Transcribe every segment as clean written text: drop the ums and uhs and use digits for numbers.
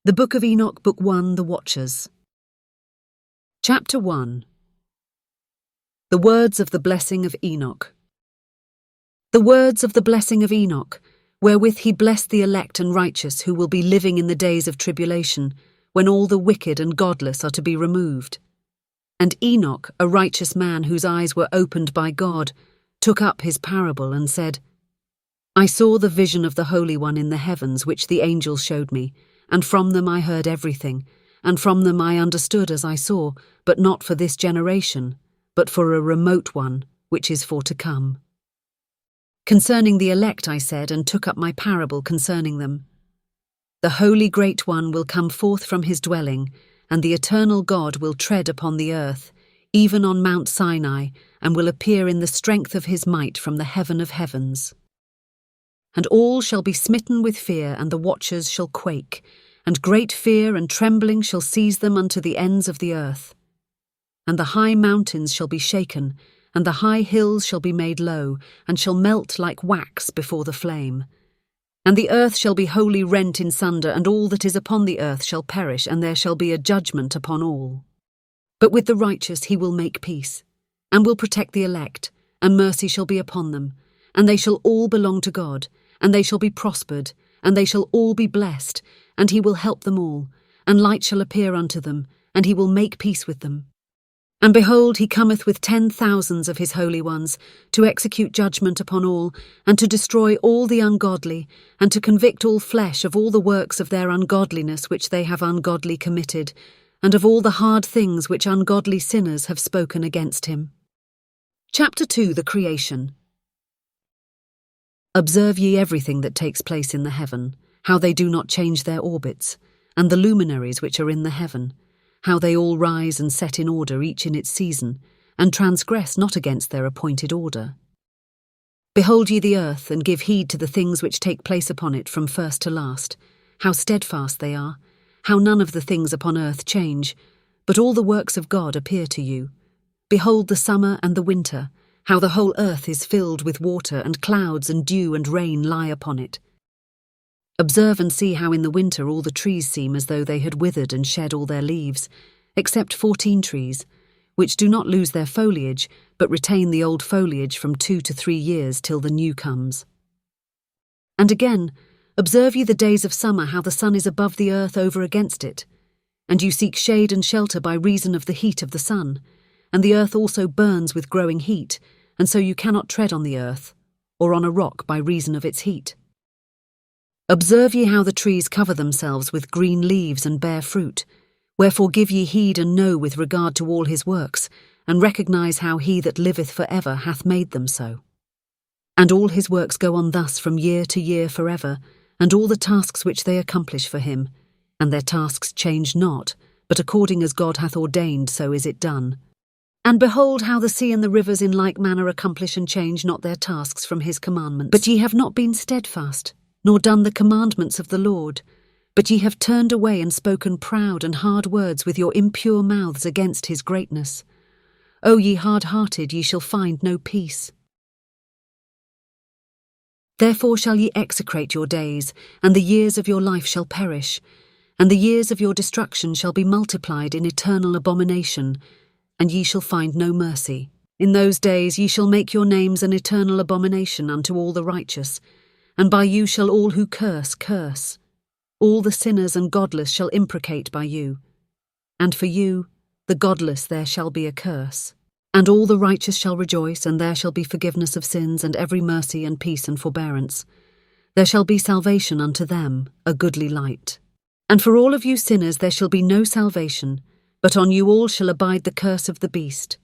The Book of Enoch, Book 1, The Watchers. Chapter 1. The Words of the Blessing of Enoch. The words of the blessing of Enoch, wherewith he blessed the elect and righteous who will be living in the days of tribulation, when all the wicked and godless are to be removed. And Enoch, a righteous man whose eyes were opened by God, took up his parable and said, I saw the vision of the Holy One in the heavens which the angel showed me, and from them I heard everything, and from them I understood as I saw, but not for this generation, but for a remote one, which is for to come. Concerning the elect I said, and took up my parable concerning them. The Holy Great One will come forth from his dwelling, and the eternal God will tread upon the earth, even on Mount Sinai, and will appear in the strength of his might from the heaven of heavens. And all shall be smitten with fear, and the watchers shall quake, and great fear and trembling shall seize them unto the ends of the earth. And the high mountains shall be shaken, and the high hills shall be made low, and shall melt like wax before the flame. And the earth shall be wholly rent in sunder, and all that is upon the earth shall perish, and there shall be a judgment upon all. But with the righteous he will make peace, and will protect the elect, and mercy shall be upon them, and they shall all belong to God, and they shall be prospered, and they shall all be blessed, and he will help them all, and light shall appear unto them, and he will make peace with them. And behold, he cometh with 10,000s of his holy ones, to execute judgment upon all, and to destroy all the ungodly, and to convict all flesh of all the works of their ungodliness which they have ungodly committed, and of all the hard things which ungodly sinners have spoken against him. Chapter 2. The Creation. Observe ye everything that takes place in the heaven, how they do not change their orbits, and the luminaries which are in the heaven, how they all rise and set in order each in its season, and transgress not against their appointed order. Behold ye the earth, and give heed to the things which take place upon it from first to last, how steadfast they are, how none of the things upon earth change, but all the works of God appear to you. Behold the summer and the winter, how the whole earth is filled with water, and clouds and dew and rain lie upon it. Observe and see how in the winter all the trees seem as though they had withered and shed all their leaves, except 14 trees, which do not lose their foliage, but retain the old foliage from 2 to 3 years till the new comes. And again, observe ye the days of summer, how the sun is above the earth over against it, and you seek shade and shelter by reason of the heat of the sun, and the earth also burns with growing heat, and so you cannot tread on the earth, or on a rock by reason of its heat. Observe ye how the trees cover themselves with green leaves and bear fruit, wherefore give ye heed and know with regard to all his works, and recognize how he that liveth for ever hath made them so. And all his works go on thus from year to year forever, and all the tasks which they accomplish for him, and their tasks change not, but according as God hath ordained so is it done. And behold how the sea and the rivers in like manner accomplish and change not their tasks from his commandments. But ye have not been steadfast, nor done the commandments of the Lord, but ye have turned away and spoken proud and hard words with your impure mouths against his greatness. O ye hard-hearted, ye shall find no peace. Therefore shall ye execrate your days, and the years of your life shall perish, and the years of your destruction shall be multiplied in eternal abomination, and ye shall find no mercy. In those days ye shall make your names an eternal abomination unto all the righteous, and by you shall all who curse. All the sinners and godless shall imprecate by you. And for you, the godless, there shall be a curse. And all the righteous shall rejoice, and there shall be forgiveness of sins, and every mercy and peace and forbearance. There shall be salvation unto them, a goodly light. And for all of you sinners there shall be no salvation, but on you all shall abide the curse of the beast.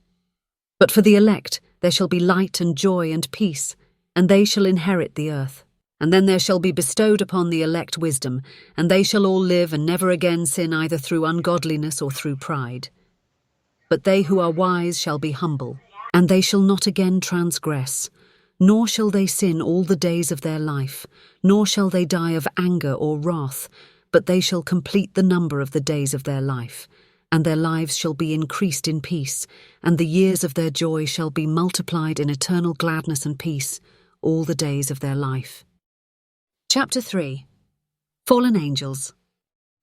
But for the elect there shall be light and joy and peace, and they shall inherit the earth. And then there shall be bestowed upon the elect wisdom, and they shall all live and never again sin either through ungodliness or through pride. But they who are wise shall be humble, and they shall not again transgress, nor shall they sin all the days of their life, nor shall they die of anger or wrath, but they shall complete the number of the days of their life, and their lives shall be increased in peace, and the years of their joy shall be multiplied in eternal gladness and peace, all the days of their life. Chapter 3. Fallen Angels.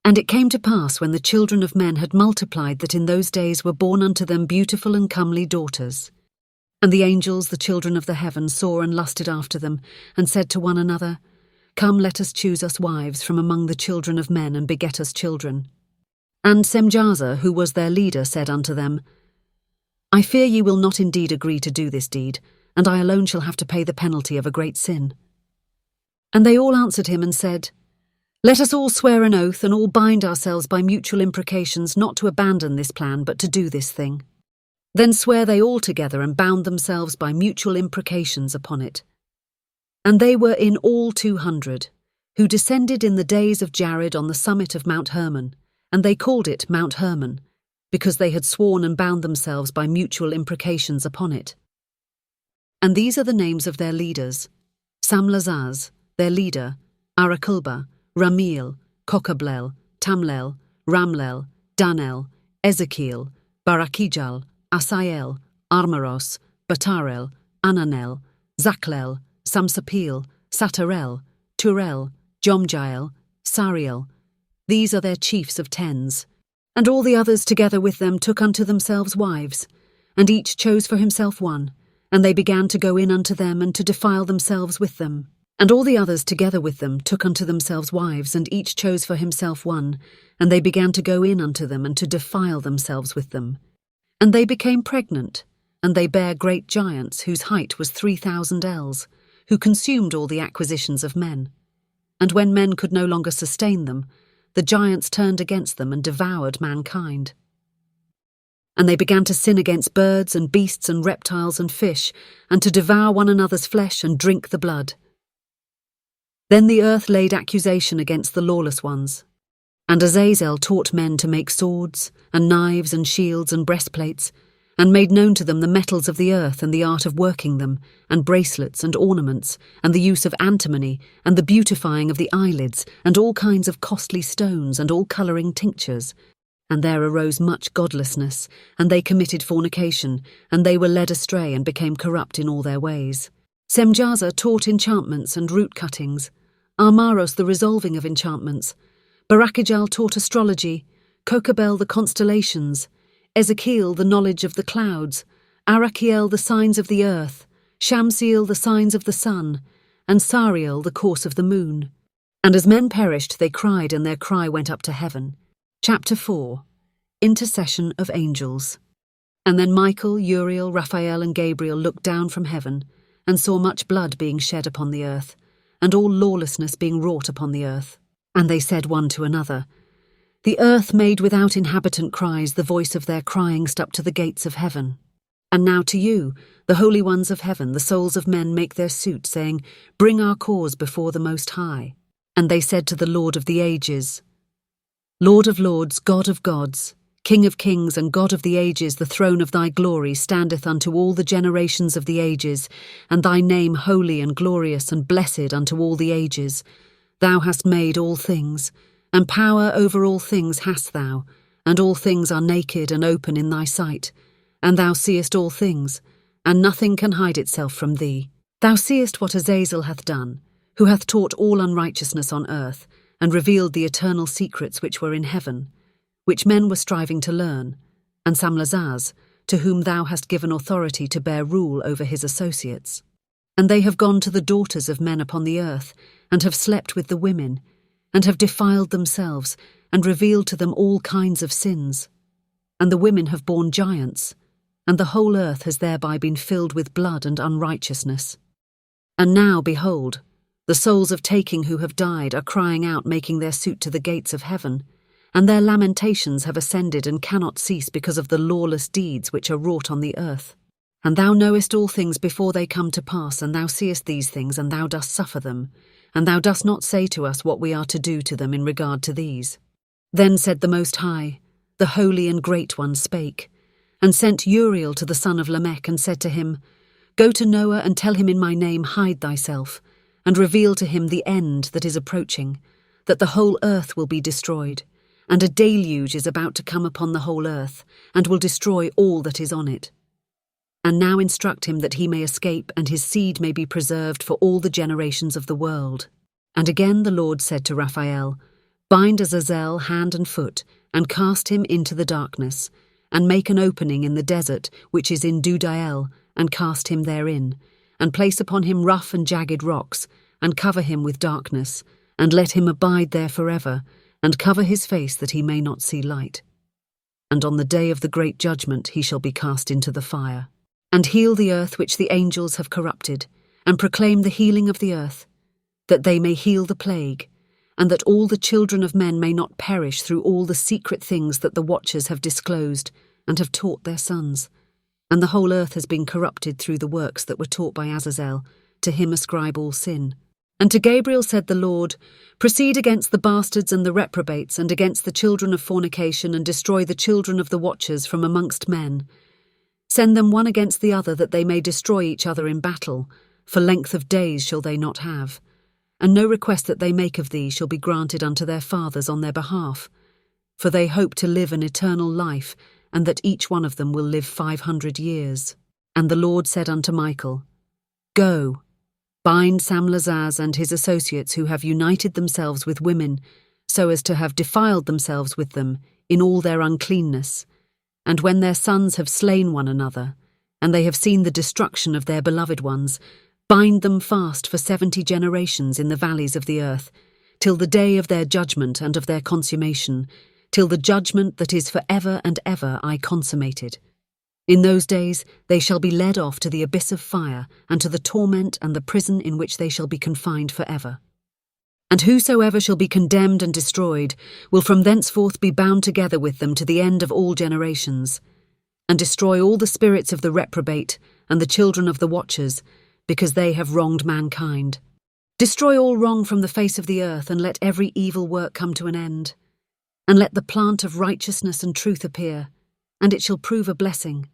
And it came to pass, when the children of men had multiplied, that in those days were born unto them beautiful and comely daughters. And the angels, the children of the heaven, saw and lusted after them, and said to one another, Come, let us choose us wives from among the children of men, and beget us children. And Semjaza, who was their leader, said unto them, I fear ye will not indeed agree to do this deed, and I alone shall have to pay the penalty of a great sin. And they all answered him and said, Let us all swear an oath, and all bind ourselves by mutual imprecations, not to abandon this plan, but to do this thing. Then sware they all together, and bound themselves by mutual imprecations upon it. And they were in all 200, who descended in the days of Jared on the summit of Mount Hermon, and they called it Mount Hermon, because they had sworn and bound themselves by mutual imprecations upon it. And these are the names of their leaders: Samlazaz, their leader, Arakulba, Ramiel, Kokablel, Tamlel, Ramlel, Danel, Ezekiel, Barakijal, Asael, Armaros, Batarel, Ananel, Zaklel, Samsapil, Satarel, Turel, Jomjael, Sariel. These are their chiefs of tens. And all the others together with them took unto themselves wives, and each chose for himself one, and they began to go in unto them, and to defile themselves with them. And all the others together with them took unto themselves wives, and each chose for himself one, and they began to go in unto them, and to defile themselves with them. And they became pregnant, and they bare great giants, whose height was 3,000 ells, who consumed all the acquisitions of men. And when men could no longer sustain them, the giants turned against them and devoured mankind. And they began to sin against birds and beasts and reptiles and fish, and to devour one another's flesh and drink the blood. Then the earth laid accusation against the lawless ones. And Azazel taught men to make swords, and knives, and shields, and breastplates, and made known to them the metals of the earth, and the art of working them, and bracelets, and ornaments, and the use of antimony, and the beautifying of the eyelids, and all kinds of costly stones, and all colouring tinctures. And there arose much godlessness, and they committed fornication, and they were led astray, and became corrupt in all their ways. Semjaza taught enchantments and root cuttings, Armaros the resolving of enchantments, Barakijal taught astrology, Kokabel the constellations, Ezekiel the knowledge of the clouds, Arakiel the signs of the earth, Shamsiel the signs of the sun, and Sariel the course of the moon. And as men perished, they cried, and their cry went up to heaven. Chapter 4. Intercession of Angels. And then Michael, Uriel, Raphael, and Gabriel looked down from heaven, and saw much blood being shed upon the earth, and all lawlessness being wrought upon the earth. And they said one to another, The earth made without inhabitant cries, the voice of their crying up to the gates of heaven. And now to you, the holy ones of heaven, the souls of men make their suit, saying, Bring our cause before the Most High. And they said to the Lord of the ages, Lord of lords, God of gods, King of kings, and God of the ages, the throne of thy glory standeth unto all the generations of the ages, and thy name holy and glorious and blessed unto all the ages. Thou hast made all things, and power over all things hast thou, and all things are naked and open in thy sight. And thou seest all things, and nothing can hide itself from thee. Thou seest what Azazel hath done, who hath taught all unrighteousness on earth, and revealed the eternal secrets which were in heaven, which men were striving to learn, and Samlazaz, to whom thou hast given authority to bear rule over his associates. And they have gone to the daughters of men upon the earth, and have slept with the women, and have defiled themselves, and revealed to them all kinds of sins. And the women have borne giants, and the whole earth has thereby been filled with blood and unrighteousness. And now, behold, the souls of taking who have died are crying out, making their suit to the gates of heaven, and their lamentations have ascended and cannot cease because of the lawless deeds which are wrought on the earth. And thou knowest all things before they come to pass, and thou seest these things, and thou dost suffer them, and thou dost not say to us what we are to do to them in regard to these. Then said the Most High, the Holy and Great One spake, and sent Uriel to the son of Lamech, and said to him, Go to Noah, and tell him in my name, hide thyself, and reveal to him the end that is approaching, that the whole earth will be destroyed, and a deluge is about to come upon the whole earth, and will destroy all that is on it. And now instruct him that he may escape, and his seed may be preserved for all the generations of the world. And again the Lord said to Raphael, Bind Azazel hand and foot, and cast him into the darkness, and make an opening in the desert which is in Dudael, and cast him therein, and place upon him rough and jagged rocks, and cover him with darkness, and let him abide there forever, and cover his face that he may not see light. And on the day of the great judgment he shall be cast into the fire. And heal the earth which the angels have corrupted, and proclaim the healing of the earth, that they may heal the plague, and that all the children of men may not perish through all the secret things that the watchers have disclosed and have taught their sons. And the whole earth has been corrupted through the works that were taught by Azazel, to him ascribe all sin. And to Gabriel said the Lord, Proceed against the bastards and the reprobates, and against the children of fornication, and destroy the children of the watchers from amongst men. Send them one against the other, that they may destroy each other in battle, for length of days shall they not have. And no request that they make of thee shall be granted unto their fathers on their behalf, for they hope to live an eternal life, and that each one of them will live 500 years. And the Lord said unto Michael, Go, bind Samlazaz and his associates who have united themselves with women, so as to have defiled themselves with them in all their uncleanness. And when their sons have slain one another, and they have seen the destruction of their beloved ones, bind them fast for 70 generations in the valleys of the earth, till the day of their judgment and of their consummation, till the judgment that is for ever and ever I consummated. In those days they shall be led off to the abyss of fire, and to the torment and the prison in which they shall be confined for ever. And whosoever shall be condemned and destroyed will from thenceforth be bound together with them to the end of all generations, and destroy all the spirits of the reprobate and the children of the watchers, because they have wronged mankind. Destroy all wrong from the face of the earth, and let every evil work come to an end. And let the plant of righteousness and truth appear, and it shall prove a blessing.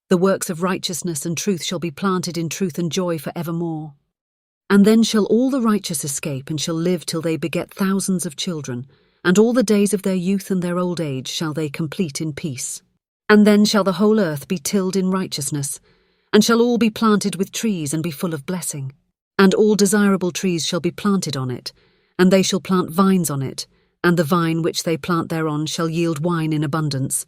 The works of righteousness and truth shall be planted in truth and joy for evermore. And then shall all the righteous escape, and shall live till they beget thousands of children, and all the days of their youth and their old age shall they complete in peace. And then shall the whole earth be tilled in righteousness, and shall all be planted with trees and be full of blessing. And all desirable trees shall be planted on it, and they shall plant vines on it, and the vine which they plant thereon shall yield wine in abundance.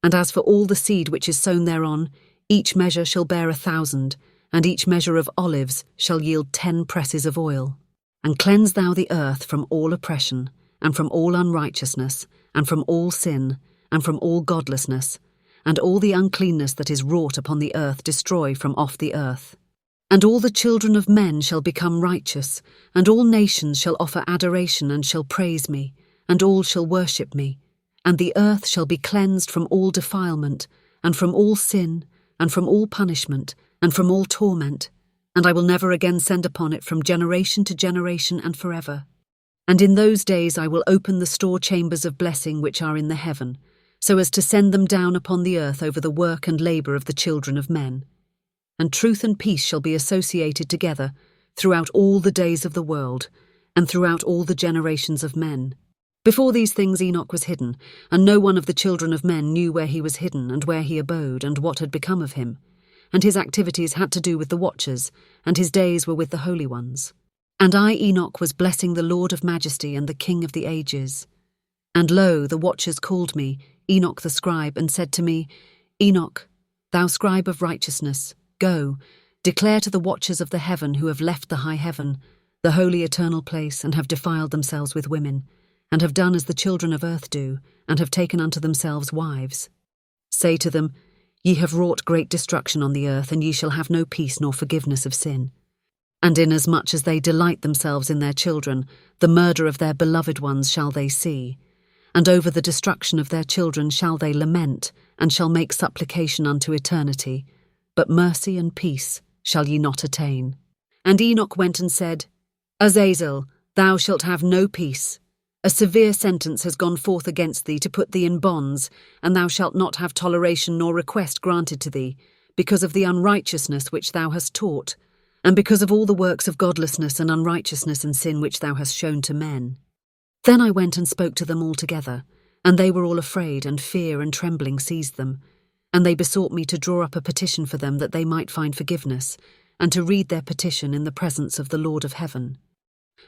And as for all the seed which is sown thereon, each measure shall bear 1,000, and each measure of olives shall yield 10 presses of oil. And cleanse thou the earth from all oppression, and from all unrighteousness, and from all sin, and from all godlessness, and all the uncleanness that is wrought upon the earth destroy from off the earth. And all the children of men shall become righteous, and all nations shall offer adoration and shall praise me, and all shall worship me. And the earth shall be cleansed from all defilement, and from all sin, and from all punishment, and from all torment, and I will never again send upon it from generation to generation and forever. And in those days I will open the store chambers of blessing which are in the heaven, so as to send them down upon the earth over the work and labour of the children of men. And truth and peace shall be associated together throughout all the days of the world, and throughout all the generations of men. Before these things Enoch was hidden, and no one of the children of men knew where he was hidden, and where he abode, and what had become of him. And his activities had to do with the watchers, and his days were with the holy ones. And I, Enoch, was blessing the Lord of majesty and the King of the ages. And lo, the watchers called me, Enoch the scribe, and said to me, Enoch, thou scribe of righteousness, go, declare to the watchers of the heaven who have left the high heaven, the holy eternal place, and have defiled themselves with women, and have done as the children of earth do, and have taken unto themselves wives. Say to them, Ye have wrought great destruction on the earth, and ye shall have no peace nor forgiveness of sin. And inasmuch as they delight themselves in their children, the murder of their beloved ones shall they see. And over the destruction of their children shall they lament, and shall make supplication unto eternity. But mercy and peace shall ye not attain. And Enoch went and said, Azazel, thou shalt have no peace. A severe sentence has gone forth against thee to put thee in bonds, and thou shalt not have toleration nor request granted to thee, because of the unrighteousness which thou hast taught, and because of all the works of godlessness and unrighteousness and sin which thou hast shown to men. Then I went and spoke to them all together, and they were all afraid, and fear and trembling seized them. And they besought me to draw up a petition for them that they might find forgiveness, and to read their petition in the presence of the Lord of heaven.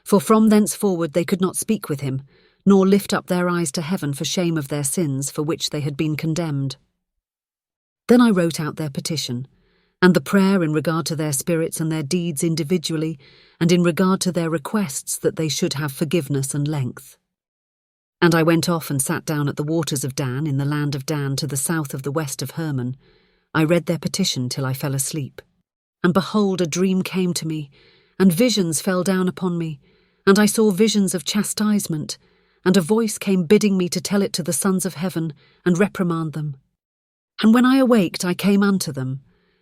For from thenceforward they could not speak with him, nor lift up their eyes to heaven for shame of their sins for which they had been condemned. Then I wrote out their petition, and the prayer in regard to their spirits and their deeds individually, and in regard to their requests that they should have forgiveness and length. And I went off and sat down at the waters of Dan in the land of Dan to the south of the west of Hermon. I read their petition till I fell asleep. And behold, a dream came to me, and visions fell down upon me, and I saw visions of chastisement, and a voice came bidding me to tell it to the sons of heaven, and reprimand them. And when I awaked, I came unto them,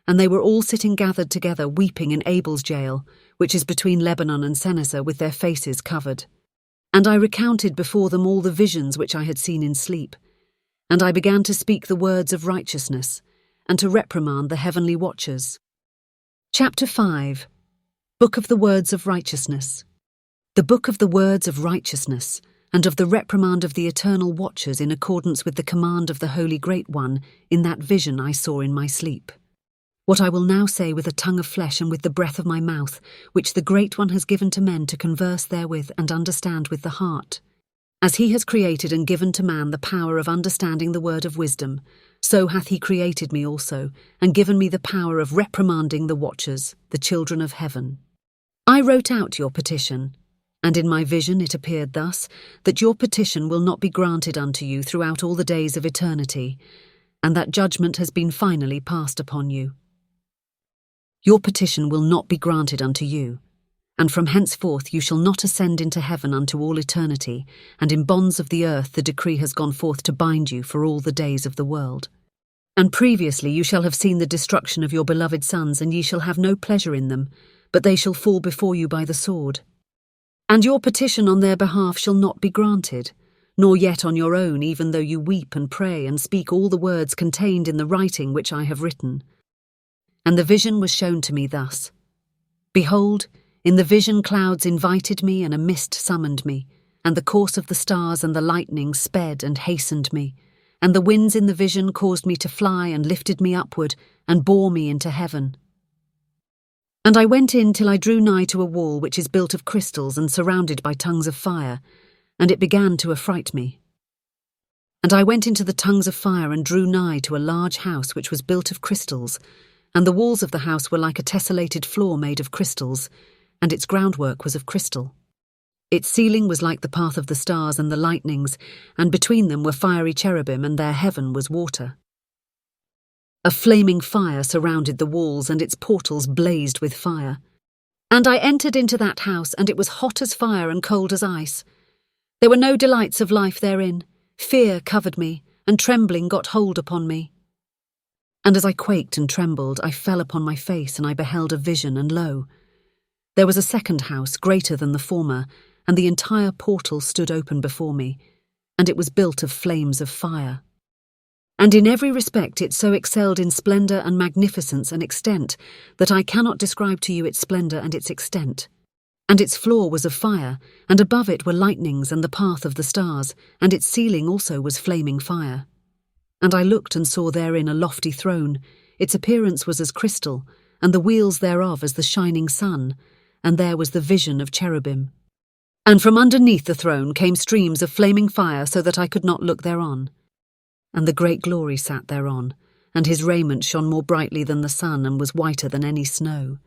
and they were all sitting gathered together, weeping in Abel's jail, which is between Lebanon and Senneser, with their faces covered. And I recounted before them all the visions which I had seen in sleep, and I began to speak the words of righteousness, and to reprimand the heavenly watchers. Chapter 5. Book of the Words of Righteousness. The Book of the Words of Righteousness, and of the reprimand of the eternal watchers in accordance with the command of the Holy Great One in that vision I saw in my sleep. What I will now say with a tongue of flesh and with the breath of my mouth, which the Great One has given to men to converse therewith and understand with the heart. As he has created and given to man the power of understanding the word of wisdom, so hath he created me also, and given me the power of reprimanding the watchers, the children of heaven. I wrote out your petition, and in my vision it appeared thus, that your petition will not be granted unto you throughout all the days of eternity, and that judgment has been finally passed upon you. Your petition will not be granted unto you, and from henceforth you shall not ascend into heaven unto all eternity, and in bonds of the earth the decree has gone forth to bind you for all the days of the world. And previously you shall have seen the destruction of your beloved sons, and ye shall have no pleasure in them, but they shall fall before you by the sword. And your petition on their behalf shall not be granted, nor yet on your own, even though you weep and pray and speak all the words contained in the writing which I have written. And the vision was shown to me thus. Behold, in the vision clouds invited me, and a mist summoned me, and the course of the stars and the lightning sped and hastened me, and the winds in the vision caused me to fly and lifted me upward and bore me into heaven. And I went in till I drew nigh to a wall which is built of crystals and surrounded by tongues of fire, and it began to affright me. And I went into the tongues of fire and drew nigh to a large house which was built of crystals, and the walls of the house were like a tessellated floor made of crystals, and its groundwork was of crystal. Its ceiling was like the path of the stars and the lightnings, and between them were fiery cherubim, and their heaven was water. A flaming fire surrounded the walls, and its portals blazed with fire. And I entered into that house, and it was hot as fire and cold as ice. There were no delights of life therein. Fear covered me, and trembling got hold upon me. And as I quaked and trembled, I fell upon my face, and I beheld a vision, and lo, there was a second house greater than the former, and the entire portal stood open before me, and it was built of flames of fire. And in every respect it so excelled in splendour and magnificence and extent that I cannot describe to you its splendour and its extent. And its floor was of fire, and above it were lightnings and the path of the stars, and its ceiling also was flaming fire. And I looked and saw therein a lofty throne. Its appearance was as crystal, and the wheels thereof as the shining sun, and there was the vision of cherubim. And from underneath the throne came streams of flaming fire, so that I could not look thereon. And the great glory sat thereon, and his raiment shone more brightly than the sun, and was whiter than any snow.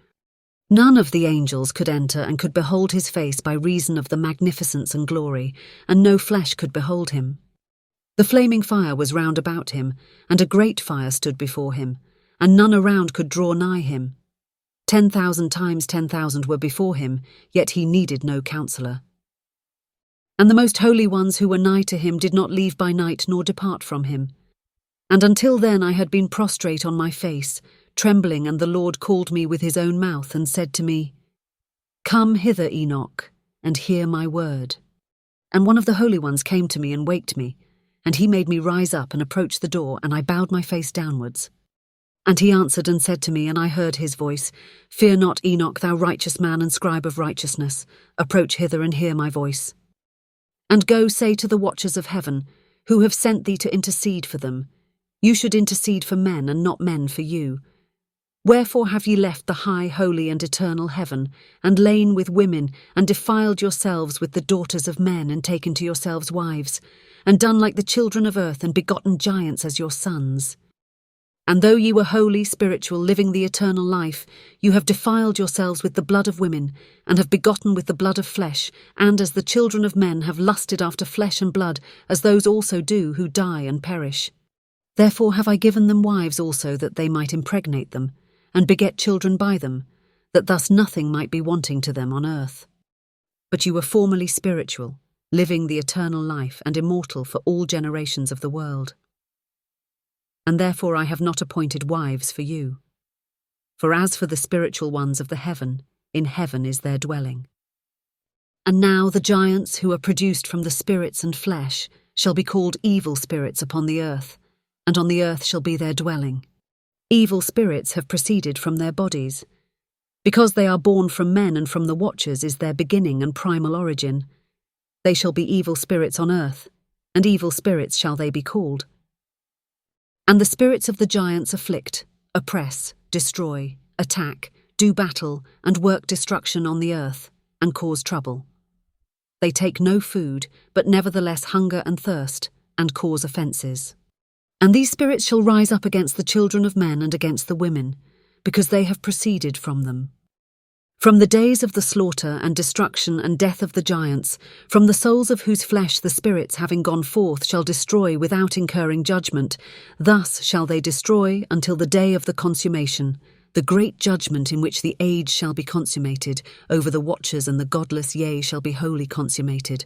None of the angels could enter and could behold his face by reason of the magnificence and glory, and no flesh could behold him. The flaming fire was round about him, and a great fire stood before him, and none around could draw nigh him. 10,000 times 10,000 were before him, yet he needed no counsellor. And the most holy ones who were nigh to him did not leave by night nor depart from him. And until then I had been prostrate on my face, trembling, and the Lord called me with his own mouth and said to me, Come hither, Enoch, and hear my word. And one of the holy ones came to me and waked me, and he made me rise up and approach the door, and I bowed my face downwards. And he answered and said to me, and I heard his voice, Fear not, Enoch, thou righteous man and scribe of righteousness. Approach hither and hear my voice. And go say to the watchers of heaven, who have sent thee to intercede for them, you should intercede for men and not men for you. Wherefore have ye left the high, holy, and eternal heaven, and lain with women, and defiled yourselves with the daughters of men, and taken to yourselves wives, and done like the children of earth, and begotten giants as your sons? And though ye were holy, spiritual, living the eternal life, you have defiled yourselves with the blood of women, and have begotten with the blood of flesh, and as the children of men have lusted after flesh and blood, as those also do who die and perish. Therefore have I given them wives also, that they might impregnate them, and beget children by them, that thus nothing might be wanting to them on earth. But you were formerly spiritual, living the eternal life, and immortal for all generations of the world. And therefore I have not appointed wives for you. For as for the spiritual ones of the heaven, in heaven is their dwelling. And now the giants who are produced from the spirits and flesh shall be called evil spirits upon the earth, and on the earth shall be their dwelling. Evil spirits have proceeded from their bodies. Because they are born from men, and from the watchers is their beginning and primal origin. They shall be evil spirits on earth, and evil spirits shall they be called. And the spirits of the giants afflict, oppress, destroy, attack, do battle, and work destruction on the earth, and cause trouble. They take no food, but nevertheless hunger and thirst, and cause offences. And these spirits shall rise up against the children of men and against the women, because they have proceeded from them. From the days of the slaughter and destruction and death of the giants, from the souls of whose flesh the spirits having gone forth shall destroy without incurring judgment, thus shall they destroy until the day of the consummation, the great judgment in which the age shall be consummated, over the watchers and the godless, yea, shall be wholly consummated.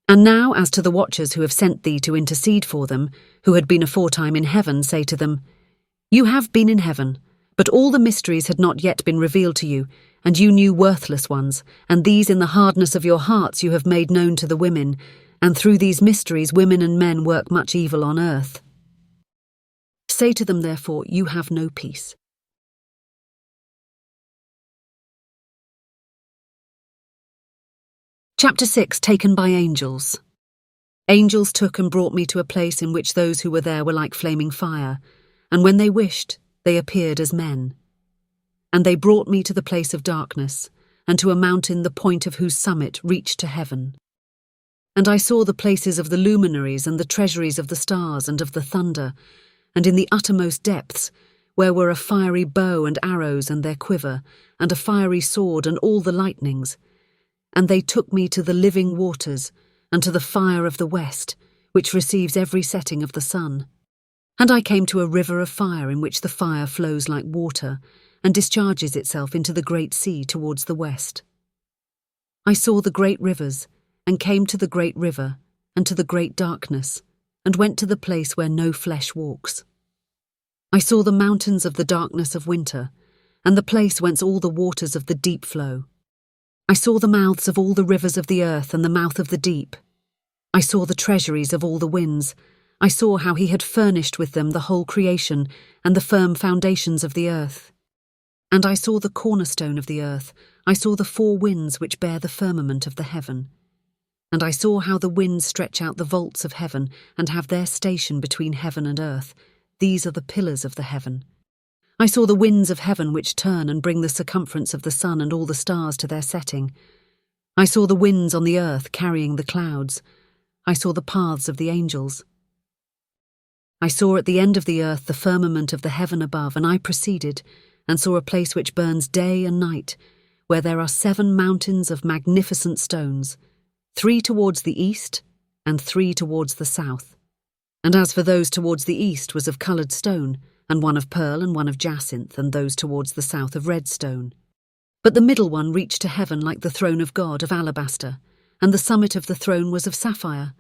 And now as to the watchers who have sent thee to intercede for them, who had been aforetime in heaven, say to them, You have been in heaven, but all the mysteries had not yet been revealed to you, and you knew worthless ones, and these in the hardness of your hearts you have made known to the women, and through these mysteries women and men work much evil on earth. Say to them therefore, You have no peace. Chapter 6. Taken by angels. Angels took and brought me to a place in which those who were there were like flaming fire, and when they wished, they appeared as men. And they brought me to the place of darkness, and to a mountain the point of whose summit reached to heaven. And I saw the places of the luminaries and the treasuries of the stars and of the thunder, and in the uttermost depths, where were a fiery bow and arrows and their quiver, and a fiery sword and all the lightnings. And they took me to the living waters, and to the fire of the west, which receives every setting of the sun. And I came to a river of fire in which the fire flows like water, and discharges itself into the great sea towards the west. I saw the great rivers, and came to the great river, and to the great darkness, and went to the place where no flesh walks. I saw the mountains of the darkness of winter, and the place whence all the waters of the deep flow. I saw the mouths of all the rivers of the earth, and the mouth of the deep. I saw the treasuries of all the winds. I saw how he had furnished with them the whole creation, and the firm foundations of the earth. And I saw the cornerstone of the earth. I saw the four winds which bear the firmament of the heaven. And I saw how the winds stretch out the vaults of heaven, and have their station between heaven and earth. These are the pillars of the heaven. I saw the winds of heaven which turn and bring the circumference of the sun and all the stars to their setting. I saw the winds on the earth carrying the clouds. I saw the paths of the angels. I saw at the end of the earth the firmament of the heaven above, and I proceeded, and saw a place which burns day and night, where there are 7 mountains of magnificent stones, 3 towards the east, and 3 towards the south. And as for those towards the east was of coloured stone, and one of pearl and one of jacinth, and those towards the south of red stone. But the middle one reached to heaven like the throne of God of alabaster, and the summit of the throne was of sapphire,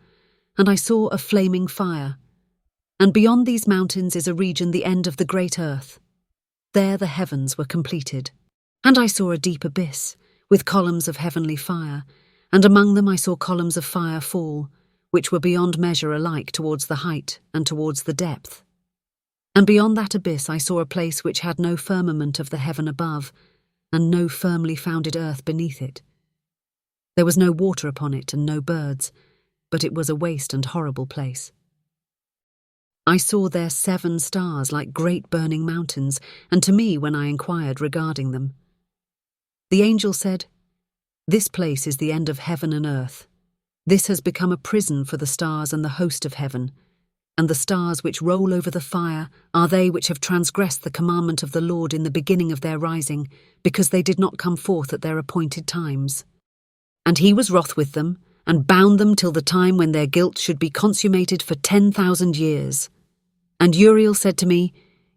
and I saw a flaming fire. And beyond these mountains is a region the end of the great earth. There the heavens were completed. And I saw a deep abyss, with columns of heavenly fire, and among them I saw columns of fire fall, which were beyond measure alike towards the height and towards the depth. And beyond that abyss I saw a place which had no firmament of the heaven above, and no firmly founded earth beneath it. There was no water upon it and no birds, but it was a waste and horrible place. I saw there 7 stars like great burning mountains, and to me when I inquired regarding them. The angel said, "This place is the end of heaven and earth. This has become a prison for the stars and the host of heaven, and the stars which roll over the fire are they which have transgressed the commandment of the Lord in the beginning of their rising, because they did not come forth at their appointed times. And he was wroth with them, and bound them till the time when their guilt should be consummated for 10,000 years. And Uriel said to me,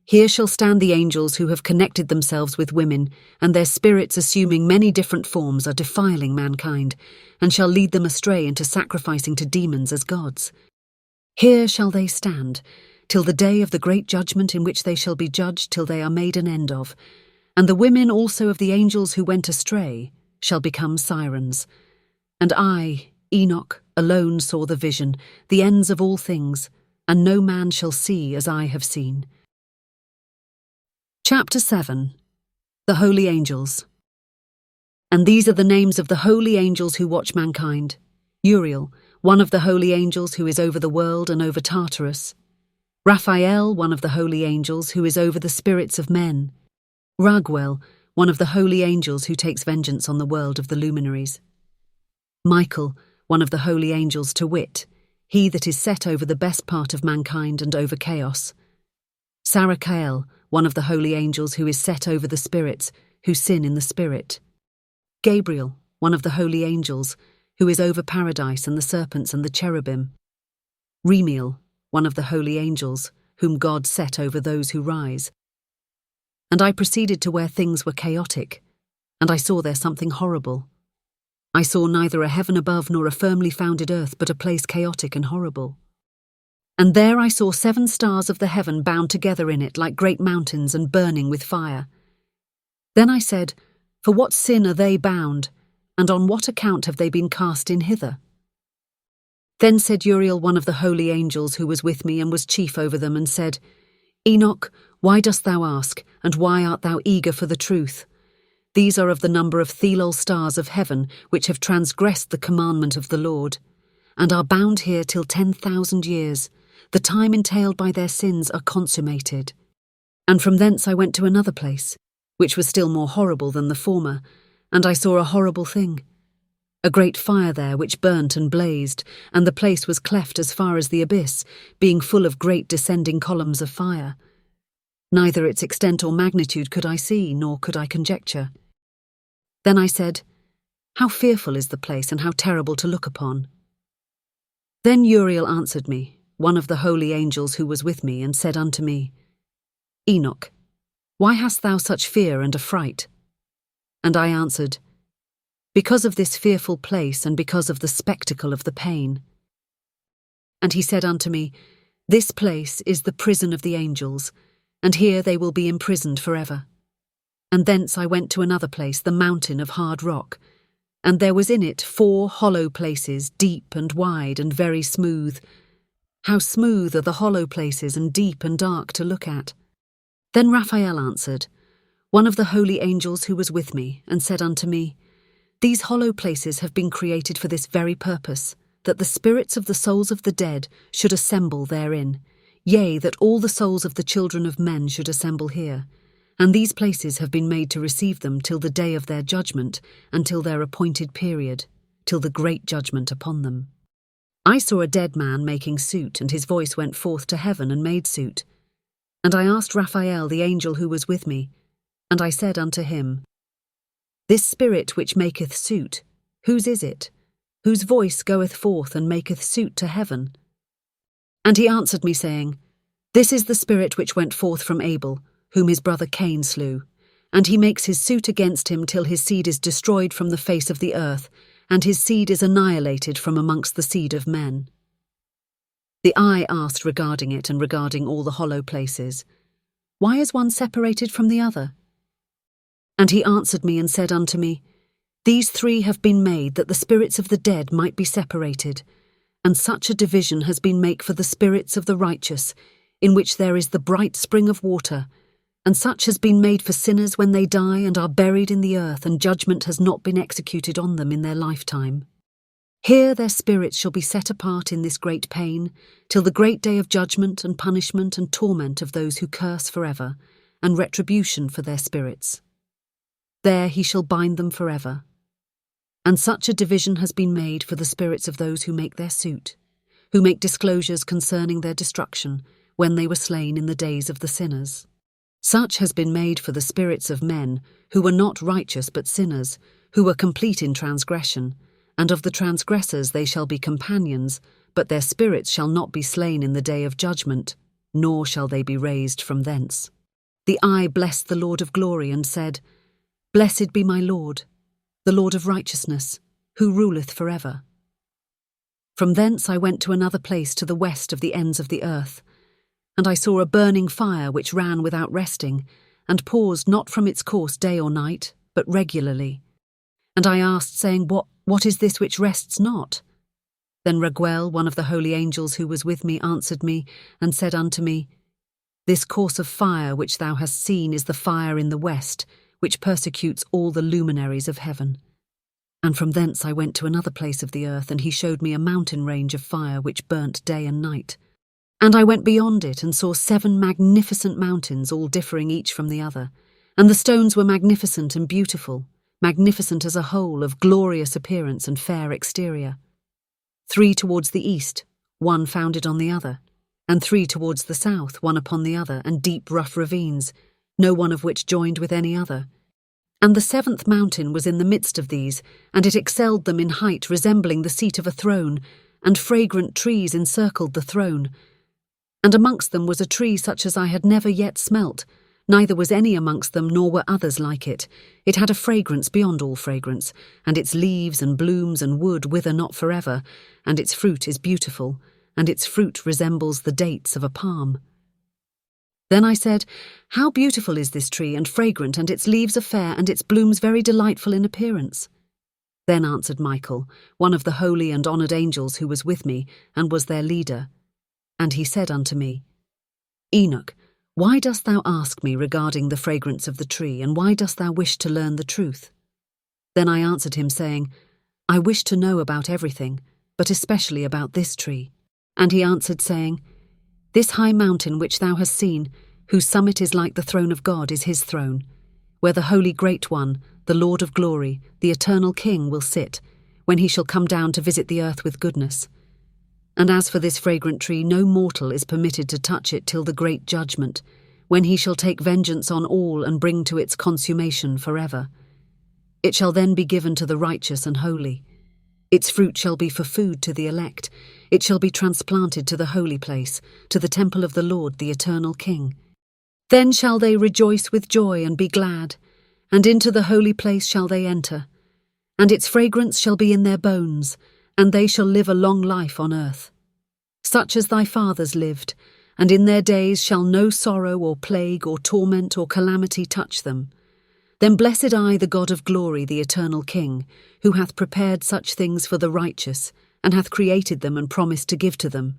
Here shall stand the angels who have connected themselves with women, and their spirits assuming many different forms are defiling mankind, and shall lead them astray into sacrificing to demons as gods. Here shall they stand, till the day of the great judgment in which they shall be judged till they are made an end of. And the women also of the angels who went astray shall become sirens. And I, Enoch, alone saw the vision, the ends of all things, and no man shall see as I have seen." Chapter 7. The Holy Angels. And these are the names of the holy angels who watch mankind. Uriel, one of the holy angels who is over the world and over Tartarus. Raphael, one of the holy angels who is over the spirits of men. Raguel, one of the holy angels who takes vengeance on the world of the luminaries. Michael, one of the holy angels, to wit, he that is set over the best part of mankind and over chaos. Sarachael, one of the holy angels who is set over the spirits, who sin in the spirit. Gabriel, one of the holy angels, who is over paradise and the serpents and the cherubim. Remiel, one of the holy angels, whom God set over those who rise. And I proceeded to where things were chaotic, and I saw there something horrible. I saw neither a heaven above nor a firmly founded earth, but a place chaotic and horrible. And there I saw 7 stars of the heaven bound together in it like great mountains and burning with fire. Then I said, For what sin are they bound, and on what account have they been cast in hither? Then said Uriel, one of the holy angels who was with me and was chief over them, and said, Enoch, why dost thou ask, and why art thou eager for the truth? These are of the number of Thelol stars of heaven, which have transgressed the commandment of the Lord, and are bound here till 10,000 years. The time entailed by their sins are consummated. And from thence I went to another place, which was still more horrible than the former, and I saw a horrible thing. A great fire there which burnt and blazed, and the place was cleft as far as the abyss, being full of great descending columns of fire. Neither its extent or magnitude could I see, nor could I conjecture. Then I said, How fearful is the place, and how terrible to look upon! Then Uriel answered me, one of the holy angels who was with me, and said unto me, Enoch, why hast thou such fear and affright? And I answered, Because of this fearful place, and because of the spectacle of the pain. And he said unto me, This place is the prison of the angels, and here they will be imprisoned forever. And thence I went to another place, the mountain of hard rock, and there was in it 4 hollow places, deep and wide and very smooth. How smooth are the hollow places, and deep and dark to look at! Then Raphael answered, one of the holy angels who was with me, and said unto me, These hollow places have been created for this very purpose, that the spirits of the souls of the dead should assemble therein, yea, that all the souls of the children of men should assemble here. And these places have been made to receive them till the day of their judgment, until their appointed period, till the great judgment upon them. I saw a dead man making suit, and his voice went forth to heaven and made suit. And I asked Raphael, the angel who was with me, and I said unto him, This spirit which maketh suit, whose is it, whose voice goeth forth and maketh suit to heaven? And he answered me, saying, This is the spirit which went forth from Abel, whom his brother Cain slew, and he makes his suit against him till his seed is destroyed from the face of the earth, and his seed is annihilated from amongst the seed of men. The eye asked regarding it and regarding all the hollow places, Why is one separated from the other? And he answered me and said unto me, These 3 have been made that the spirits of the dead might be separated, and such a division has been made for the spirits of the righteous, in which there is the bright spring of water, and such has been made for sinners when they die and are buried in the earth, and judgment has not been executed on them in their lifetime. Here their spirits shall be set apart in this great pain, till the great day of judgment and punishment and torment of those who curse forever, and retribution for their spirits. There he shall bind them forever. And such a division has been made for the spirits of those who make their suit, who make disclosures concerning their destruction, when they were slain in the days of the sinners. Such has been made for the spirits of men, who were not righteous but sinners, who were complete in transgression, and of the transgressors they shall be companions, but their spirits shall not be slain in the day of judgment, nor shall they be raised from thence. The eye blessed the Lord of glory, and said, Blessed be my Lord, the Lord of righteousness, who ruleth forever. From thence I went to another place to the west of the ends of the earth, and I saw a burning fire which ran without resting, and paused not from its course day or night, but regularly. And I asked, saying, What is this which rests not? Then Raguel, one of the holy angels who was with me, answered me, and said unto me, This course of fire which thou hast seen is the fire in the west, which persecutes all the luminaries of heaven. And from thence I went to another place of the earth, and he showed me a mountain range of fire which burnt day and night. And I went beyond it, and saw 7 magnificent mountains, all differing each from the other. And the stones were magnificent and beautiful, magnificent as a whole, of glorious appearance and fair exterior. 3 towards the east, one founded on the other, and 3 towards the south, one upon the other, and deep rough ravines, no one of which joined with any other. And the 7th mountain was in the midst of these, and it excelled them in height, resembling the seat of a throne, and fragrant trees encircled the throne. And amongst them was a tree such as I had never yet smelt, neither was any amongst them, nor were others like it. It had a fragrance beyond all fragrance, and its leaves and blooms and wood wither not forever, and its fruit is beautiful, and its fruit resembles the dates of a palm. Then I said, How beautiful is this tree, and fragrant, and its leaves are fair, and its blooms very delightful in appearance. Then answered Michael, one of the holy and honoured angels who was with me, and was their leader. And he said unto me, Enoch, why dost thou ask me regarding the fragrance of the tree, and why dost thou wish to learn the truth? Then I answered him, saying, I wish to know about everything, but especially about this tree. And he answered, saying, This high mountain which thou hast seen, whose summit is like the throne of God, is his throne, where the Holy Great One, the Lord of glory, the eternal King, will sit, when he shall come down to visit the earth with goodness. And as for this fragrant tree, no mortal is permitted to touch it till the great judgment, when he shall take vengeance on all and bring to its consummation forever. It shall then be given to the righteous and holy. Its fruit shall be for food to the elect. It shall be transplanted to the holy place, to the temple of the Lord, the eternal King. Then shall they rejoice with joy and be glad, and into the holy place shall they enter. And its fragrance shall be in their bones, and they shall live a long life on earth, such as thy fathers lived, and in their days shall no sorrow or plague or torment or calamity touch them. Then blessed I the God of glory, the eternal King, who hath prepared such things for the righteous, and hath created them and promised to give to them.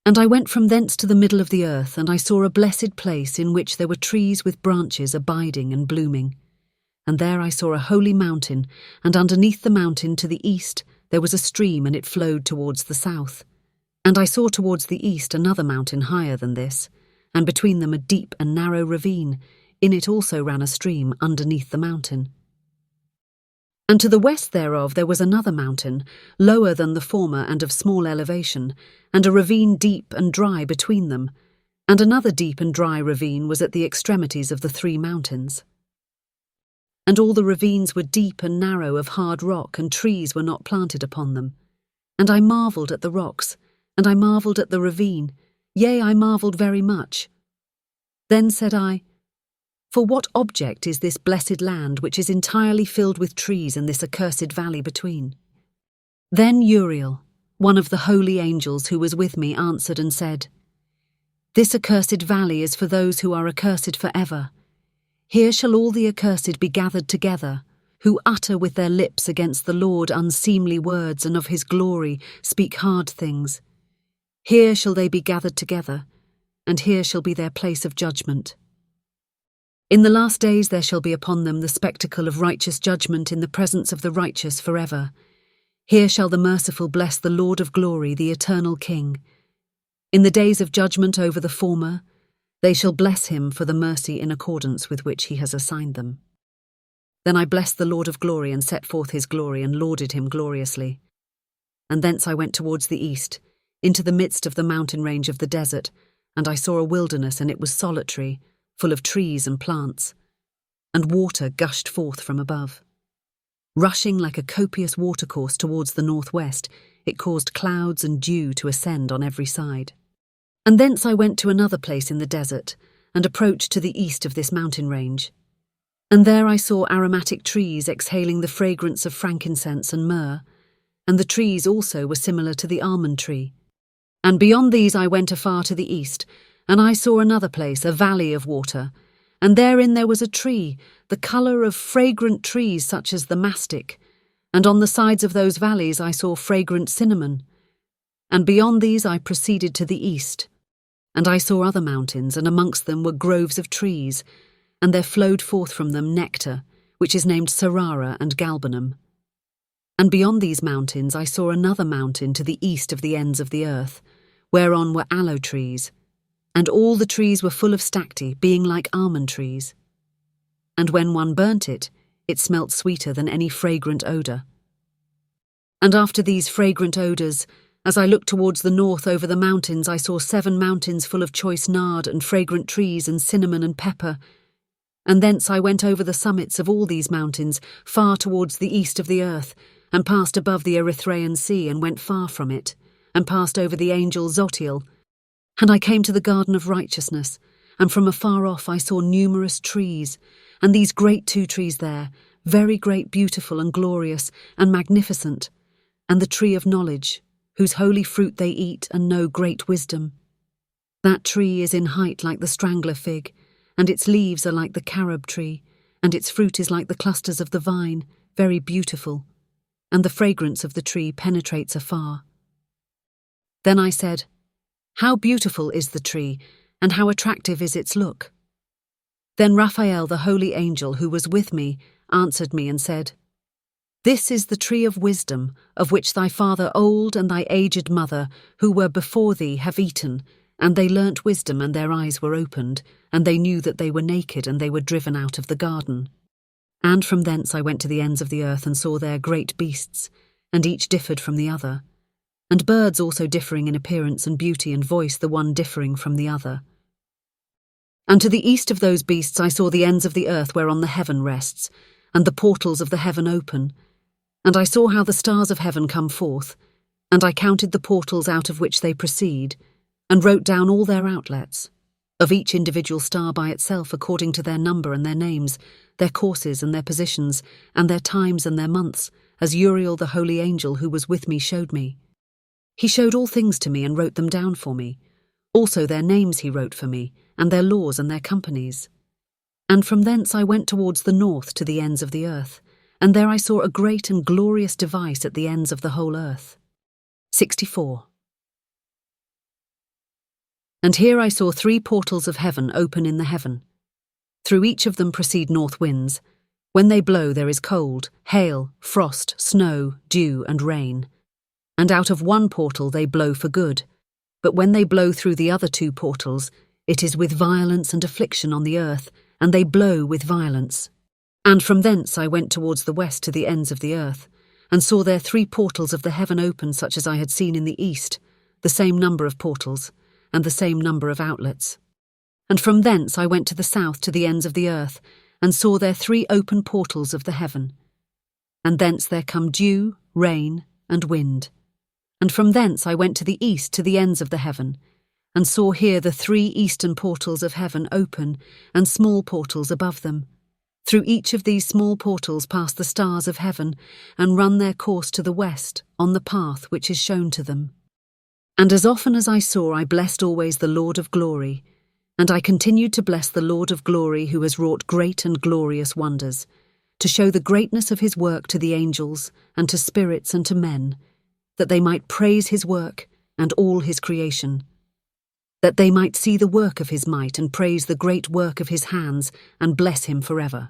And I went from thence to the middle of the earth, and I saw a blessed place in which there were trees with branches abiding and blooming. And there I saw a holy mountain, and underneath the mountain to the east there was a stream, and it flowed towards the south. And I saw towards the east another mountain higher than this, and between them a deep and narrow ravine. In it also ran a stream underneath the mountain. And to the west thereof there was another mountain, lower than the former and of small elevation, and a ravine deep and dry between them, and another deep and dry ravine was at the extremities of the 3 mountains. And all the ravines were deep and narrow of hard rock, and trees were not planted upon them. And I marvelled at the rocks, and I marvelled at the ravine, yea, I marvelled very much. Then said I, For what object is this blessed land which is entirely filled with trees, and this accursed valley between? Then Uriel, one of the holy angels who was with me, answered and said, This accursed valley is for those who are accursed for ever. Here shall all the accursed be gathered together, who utter with their lips against the Lord unseemly words, and of his glory speak hard things. Here shall they be gathered together, and here shall be their place of judgment. In the last days there shall be upon them the spectacle of righteous judgment in the presence of the righteous forever. Here shall the merciful bless the Lord of glory, the eternal King. In the days of judgment over the former, they shall bless him for the mercy in accordance with which he has assigned them. Then I blessed the Lord of glory and set forth his glory and lauded him gloriously. And thence I went towards the east, into the midst of the mountain range of the desert, and I saw a wilderness, and it was solitary, full of trees and plants, and water gushed forth from above. Rushing like a copious watercourse towards the northwest, it caused clouds and dew to ascend on every side. And thence I went to another place in the desert, and approached to the east of this mountain range. And there I saw aromatic trees exhaling the fragrance of frankincense and myrrh, and the trees also were similar to the almond tree. And beyond these I went afar to the east, and I saw another place, a valley of water, and therein there was a tree, the colour of fragrant trees such as the mastic, and on the sides of those valleys I saw fragrant cinnamon. And beyond these I proceeded to the east, and I saw other mountains, and amongst them were groves of trees, and there flowed forth from them nectar, which is named Sarara and Galbanum. And beyond these mountains I saw another mountain to the east of the ends of the earth, whereon were aloe trees, and all the trees were full of stacte, being like almond trees. And when one burnt it, it smelt sweeter than any fragrant odour. And after these fragrant odours, as I looked towards the north over the mountains, I saw 7 mountains full of choice nard and fragrant trees and cinnamon and pepper. And thence I went over the summits of all these mountains, far towards the east of the earth, and passed above the Erythraean Sea, and went far from it, and passed over the angel Zotiel. And I came to the garden of righteousness, and from afar off I saw numerous trees, and these great 2 trees there, very great, beautiful and glorious and magnificent, and the tree of knowledge, whose holy fruit they eat and know great wisdom. That tree is in height like the strangler fig, and its leaves are like the carob tree, and its fruit is like the clusters of the vine, very beautiful, and the fragrance of the tree penetrates afar. Then I said, How beautiful is the tree, and how attractive is its look. Then Raphael, the holy angel who was with me, answered me and said, This is the tree of wisdom, of which thy father old and thy aged mother, who were before thee, have eaten, and they learnt wisdom, and their eyes were opened, and they knew that they were naked, and they were driven out of the garden. And from thence I went to the ends of the earth, and saw there great beasts, and each differed from the other, and birds also differing in appearance and beauty and voice, the one differing from the other. And to the east of those beasts I saw the ends of the earth whereon the heaven rests, and the portals of the heaven open. And I saw how the stars of heaven come forth, and I counted the portals out of which they proceed, and wrote down all their outlets, of each individual star by itself according to their number and their names, their courses and their positions, and their times and their months, as Uriel the holy angel who was with me showed me. He showed all things to me and wrote them down for me. Also their names he wrote for me, and their laws and their companies. And from thence I went towards the north to the ends of the earth, and there I saw a great and glorious device at the ends of the whole earth. 64. And here I saw 3 portals of heaven open in the heaven. Through each of them proceed north winds. When they blow there is cold, hail, frost, snow, dew, and rain. And out of one portal they blow for good, but when they blow through the other 2 portals, it is with violence and affliction on the earth, and they blow with violence. And from thence I went towards the west to the ends of the earth, and saw there 3 portals of the heaven open such as I had seen in the east, the same number of portals, and the same number of outlets. And from thence I went to the south to the ends of the earth, and saw there 3 open portals of the heaven. And thence there come dew, rain, and wind. And from thence I went to the east to the ends of the heaven, and saw here the 3 eastern portals of heaven open, and small portals above them. Through each of these small portals pass the stars of heaven, and run their course to the west, on the path which is shown to them. And as often as I saw, I blessed always the Lord of glory, and I continued to bless the Lord of glory who has wrought great and glorious wonders, to show the greatness of his work to the angels, and to spirits and to men, that they might praise his work and all his creation, that they might see the work of his might and praise the great work of his hands and bless him forever.